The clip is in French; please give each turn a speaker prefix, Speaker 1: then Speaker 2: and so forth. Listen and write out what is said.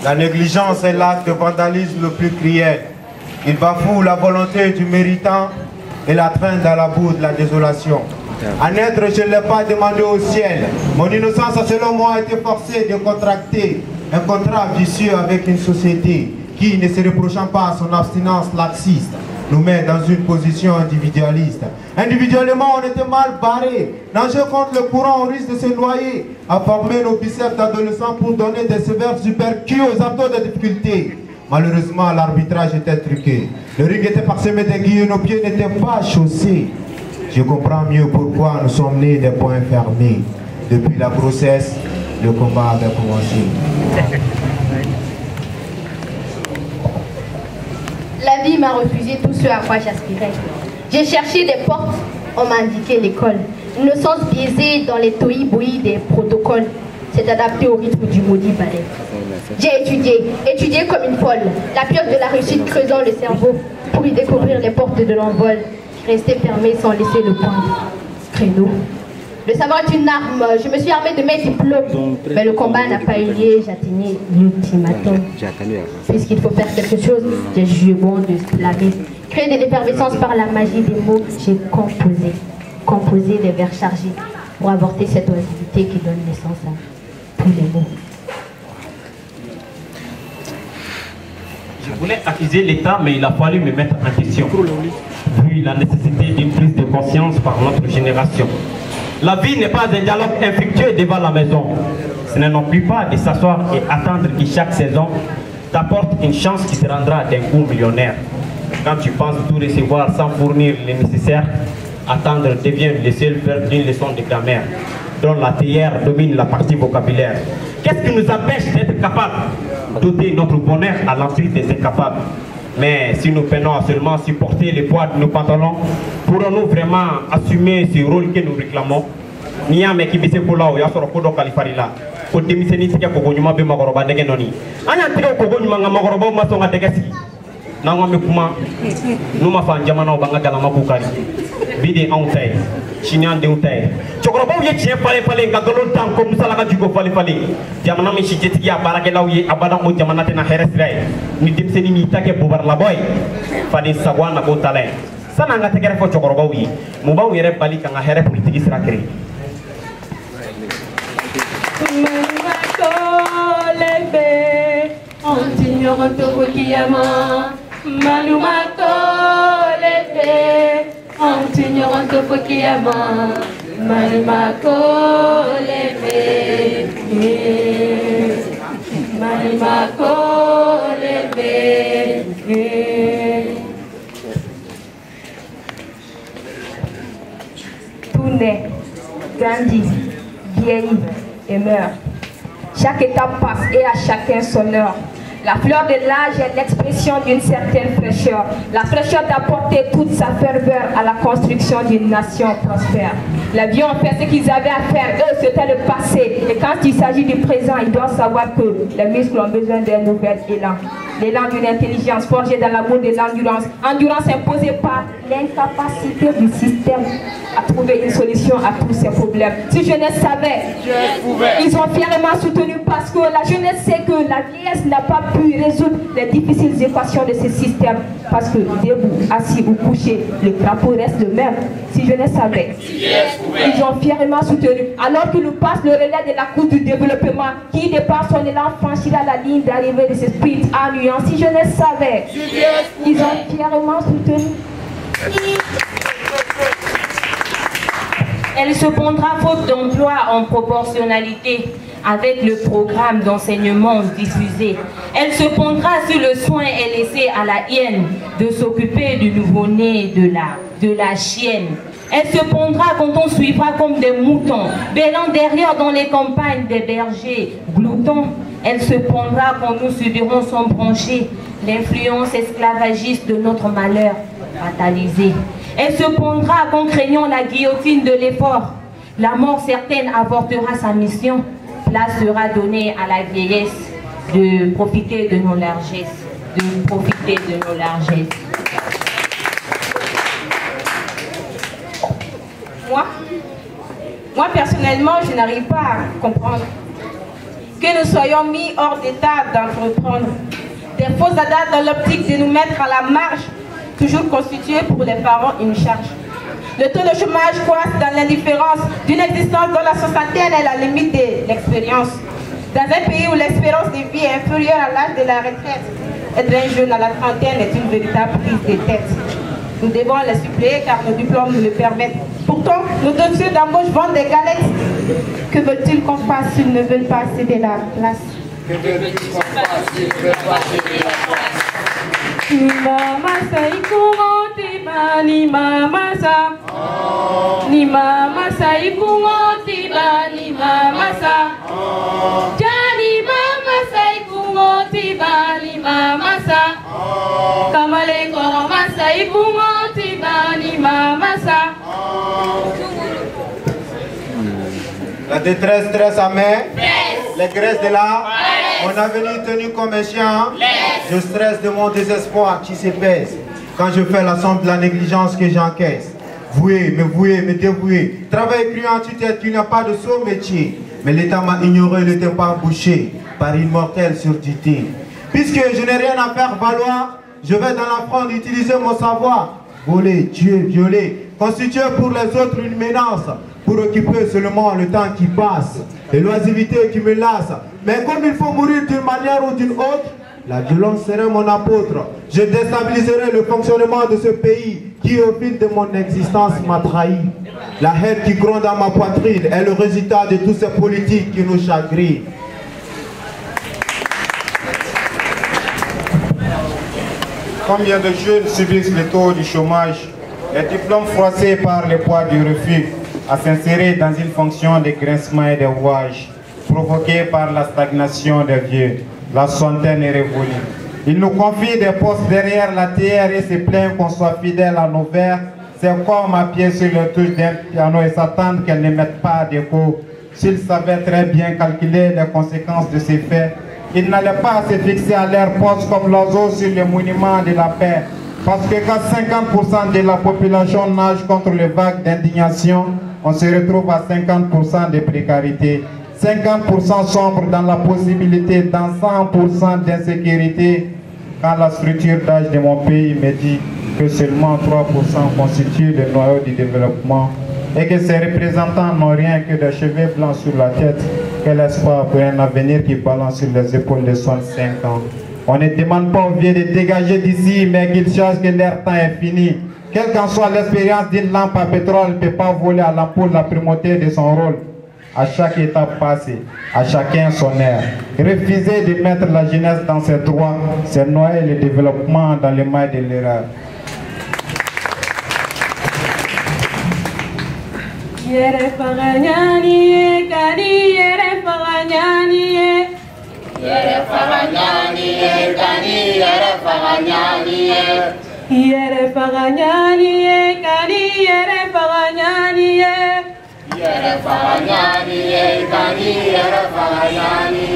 Speaker 1: La négligence est l'acte de vandalisme le plus cruel. Il bafoue la volonté du méritant et la traîne dans la boue de la désolation. À naître, je ne l'ai pas demandé au ciel. Mon innocence, selon moi, a été forcée de contracter un contrat vicieux avec une société qui, ne se reprochant pas son abstinence laxiste, nous met dans une position individualiste. Individuellement, on était mal barré. Nager contre le courant, on risque de se noyer. À former nos biceps d'adolescents pour donner des sévères supercuts aux abdos de difficulté. Malheureusement, l'arbitrage était truqué. Le ring était parsemé d'aiguilles et nos pieds n'étaient pas chaussés. Je comprends mieux pourquoi nous sommes nés des poings fermés. Depuis la grossesse, le combat avait commencé.
Speaker 2: La vie m'a refusé tout ce à quoi j'aspirais. J'ai cherché des portes, on m'a indiqué l'école. Innocence biaisée dans les toïs-boïs des protocoles. C'est adapté au rythme du maudit ballet. J'ai étudié comme une folle. La pieuvre de la réussite creusant le cerveau pour y découvrir les portes de l'envol. Rester fermé sans laisser le point créneau. Le savoir est une arme. Je me suis armée de mes diplômes. Mais le combat n'a pas eu lieu. J'atteignais l'ultimatum. Puisqu'il faut faire quelque chose, j'ai jugé bon de se plaguer. Créer de l'effervescence par la magie des mots. J'ai composé des vers chargés pour avorter cette oisiveté qui donne naissance à tous les mots.
Speaker 3: Je voulais accuser l'État, mais il a fallu me mettre en question, vu la nécessité d'une prise de conscience par notre génération. La vie n'est pas un dialogue infructueux devant la maison. Ce n'est non plus pas de s'asseoir et attendre que chaque saison t'apporte une chance qui te rendra d'un coup millionnaire. Quand tu penses tout recevoir sans fournir le nécessaire, attendre devient le seul verbe d'une leçon de grammaire, dont la théière domine la partie vocabulaire. Qu'est-ce qui nous empêche d'être capables d'ôter notre bonheur à l'emprise des incapables? Mais si nous peinons à seulement supporter le poids de nos pantalons, pourrons-nous vraiment assumer ce rôle que nous réclamons? Niame qui bise pour là où il y a sur le coup de Califarila. Pour démissionner, c'est qu'il y a Kogonyuma Bemagoroba de Genoni. Ayan Trio Kogonyuma Magoroba Masonga de Gassi. Nangame Kuma, Numa Fan Jamano Bangalama Bukari. Bide Auntai, Chinian de Utai. Chokoroba, you cheer Pale, Gagolo Town, comme Salaga Jugo Pale. Jamanami Shitia, Baragelawi, Abadamo Jamanatena Heresray. Ni Dipseni Mitake Bubar Laboy. Fadi Sawana Botale. Sananga take for Chokorobawi. Mubawi Repali can a hair politic Rakri.
Speaker 4: Tout naît, grandit, vieillit et meurt. Chaque étape passe et à chacun son heure. La fleur de l'âge est l'expression d'une certaine fraîcheur. La fraîcheur d'apporter toute sa ferveur à la construction d'une nation prospère. Les vieux ont fait ce qu'ils avaient à faire, eux c'était le passé. Et quand il s'agit du présent, ils doivent savoir que les muscles ont besoin d'un nouvel élan. L'élan d'une intelligence forgée dans l'amour de l'endurance. Endurance imposée par l'incapacité du système à trouver une solution à tous ces problèmes. Si jeunesse savait, ils ont fièrement soutenu parce que la jeunesse sait que la vieillesse n'a pas pu résoudre les difficiles équations de ce système. Parce que debout, assis ou couché, le drapeau reste le même. Si jeunesse savait, ils ont fièrement soutenu. Alors que nous passe le relais de la course du développement, qui départ son élan franchira la ligne d'arrivée de ce sprint en nuance. Si jeunesse savait, ils ont fièrement soutenu.
Speaker 5: Elle se pondra faute d'emploi en proportionnalité avec le programme d'enseignement diffusé. Elle se pondra si le soin est laissé à la hyène de s'occuper du nouveau-né de la chienne. Elle se pondra quand on suivra comme des moutons, bêlant derrière dans les campagnes des bergers gloutons. Elle se pondra quand nous subirons sans brancher l'influence esclavagiste de notre malheur fatalisé. Elle se pondra quand craignant la guillotine de l'effort. La mort certaine avortera sa mission. Place sera donnée à la vieillesse de profiter de nos largesses. De profiter de nos largesses.
Speaker 4: Moi personnellement, je n'arrive pas à comprendre que nous soyons mis hors d'état d'entreprendre. Des fausses dates dans l'optique de nous mettre à la marge, toujours constituée pour les parents une charge. Le taux de chômage croît dans l'indifférence d'une existence dont la soixantaine est la limite de l'expérience. Dans un pays où l'espérance de vie est inférieure à l'âge de la retraite, être un jeune à la trentaine est une véritable prise de tête. Nous devons les suppléer car nos diplômes nous le permettent. Pourtant, nos dossiers d'embauche vendent des galettes.
Speaker 2: Que veulent-ils qu'on fasse s'ils ne veulent pas céder la place?
Speaker 6: Que veulent-ils qu'on fasse s'ils ne veulent pas céder la place?
Speaker 5: Ni mama saikungo ba ni mama sa. Ni mama saikungo ba ni mama sa. Jani mama saikungo ba ni mama sa. Kamale koroma saikungo ba ni mama sa.
Speaker 1: La détresse stresse à main. Les graisses de là. Mon avenir tenu comme un chien. Je stresse de mon désespoir qui s'épaisse quand je fais la somme de la négligence que j'encaisse. Voué, me dévouer. Travail cru en tue-tête qu'il n'y a pas de saut métier. Mais l'État m'a ignoré, le temps pas bouché par une mortelle surdité. Puisque je n'ai rien à faire valoir, je vais dans la fronde utiliser mon savoir. Voler, tuer, violer, constituer pour les autres une menace, pour occuper seulement le temps qui passe, et l'oisiveté qui me lasse. Mais comme il faut mourir d'une manière ou d'une autre, la violence serait mon apôtre. Je déstabiliserai le fonctionnement de ce pays qui au fil de mon existence m'a trahi. La haine qui gronde dans ma poitrine est le résultat de tous ces politiques qui nous chagrinent.
Speaker 7: Combien de jeunes subissent le taux du chômage, les diplômes froissés par le poids du refus à s'insérer dans une fonction de grincement et de rouage, provoquée par la stagnation des vieux. La soixantaine est révolue. Ils nous confient des postes derrière la terre et se plaignent qu'on soit fidèle à nos vers. C'est comme appuyer sur le touche d'un piano et s'attendre qu'elle ne mette pas d'écho. S'ils savaient très bien calculer les conséquences de ces faits, ils n'allaient pas se fixer à leur poste comme l'oiseau sur le monument de la paix. Parce que quand 50% de la population nage contre les vagues d'indignation, on se retrouve à 50% de précarité. 50% sombre dans la possibilité, dans 100% d'insécurité, quand la structure d'âge de mon pays me dit que seulement 3% constituent le noyau du développement et que ces représentants n'ont rien que des cheveux blancs sur la tête. Quel espoir pour un avenir qui balance sur les épaules de 65 ans. On ne demande pas aux vieux de dégager d'ici, mais qu'ils sachent que leur temps est fini. Quelle qu'en soit l'expérience d'une lampe à pétrole, ne peut pas voler à l'ampoule la primauté de son rôle. À chaque étape passée, à chacun son air. Refuser de mettre la jeunesse dans ses droits, c'est noyer le développement dans les mailles de l'erreur.
Speaker 5: Yere faranyani kani yere faranyani yere faranyani kani yere faranyani yere faranyani kani yere faranyani yere faranyani kani yere faranyani.